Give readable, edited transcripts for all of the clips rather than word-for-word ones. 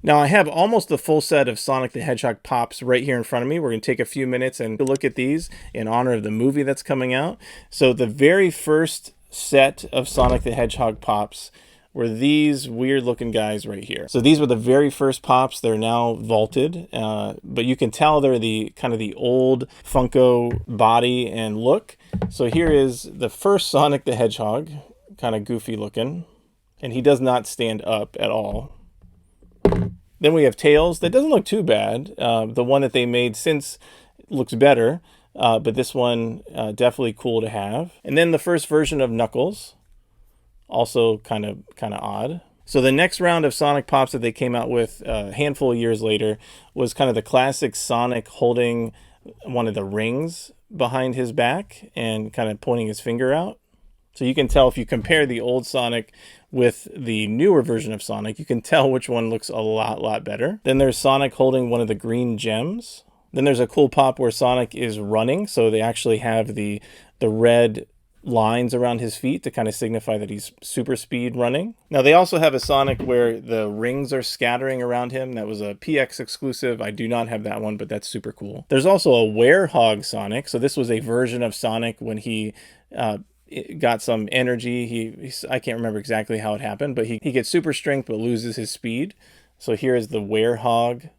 Now I have almost the full set of Sonic the Hedgehog pops right here in front of me. We're going to take a few minutes and look at these in honor of the movie that's coming out. So the very first set of Sonic the Hedgehog pops were these weird looking guys right here. So these were the very first pops. They're now vaulted, but you can tell they're the kind of the old Funko body and look. So here is the first Sonic the Hedgehog, kind of goofy looking, and he does not stand up at all. Then we have Tails. That doesn't look too bad. The one that they made since looks better, but this one definitely cool to have. And then the first version of Knuckles, also kind of odd. So the next round of Sonic Pops that they came out with a handful of years later was kind of the classic Sonic holding one of the rings behind his back and kind of pointing his finger out. So you can tell if you compare the old Sonic with the newer version of Sonic, you can tell which one looks a lot better. Then there's Sonic holding one of the green gems. Then there's a cool pop where Sonic is running, so they actually have the red lines around his feet to kind of signify that he's super speed running. Now they also have a Sonic where the rings are scattering around him. That was a PX exclusive. I do not have that one, but that's super cool. There's also a Werehog Sonic. So this was a version of Sonic when he got some energy. I can't remember exactly how it happened, but he gets super strength but loses his speed. So here is the Werehog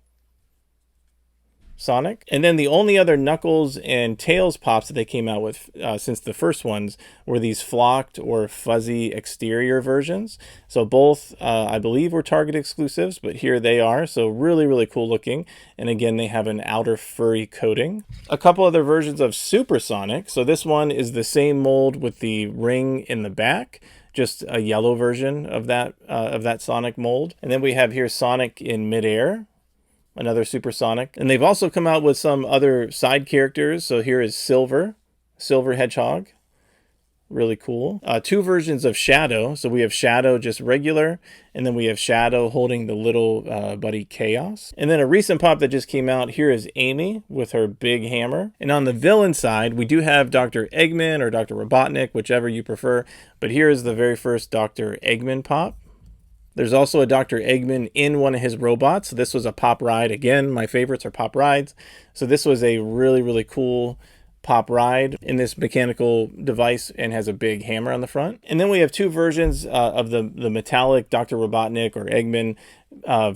Sonic. And then the only other Knuckles and Tails pops that they came out with since the first ones were these flocked or fuzzy exterior versions. So both, I believe, were Target exclusives, but here they are. So really cool looking. And again, they have an outer furry coating. A couple other versions of Super Sonic. So this one is the same mold with the ring in the back, just a yellow version of that Sonic mold. And then we have here Sonic in midair, another Super Sonic. And they've also come out with some other side characters. So here is Silver Hedgehog. Really cool. Two versions of Shadow. So we have Shadow just regular, and then we have Shadow holding the little buddy Chaos. And then a recent pop that just came out, here is Amy with her big hammer. And on the villain side, we do have Dr. Eggman or Dr. Robotnik, whichever you prefer. But here is the very first Dr. Eggman pop. There's also a Dr. Eggman in one of his robots. This was a pop ride. Again, my favorites are pop rides. So this was a really cool pop ride in this mechanical device and has a big hammer on the front. And then we have two versions of the metallic Dr. Robotnik or Eggman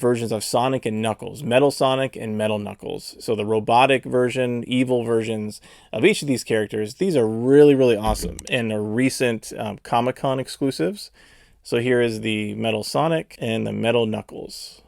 versions of Sonic and Knuckles, Metal Sonic and Metal Knuckles. So the robotic version, evil versions of each of these characters. These are really awesome and are recent Comic-Con exclusives. So here is the Metal Sonic and the Metal Knuckles.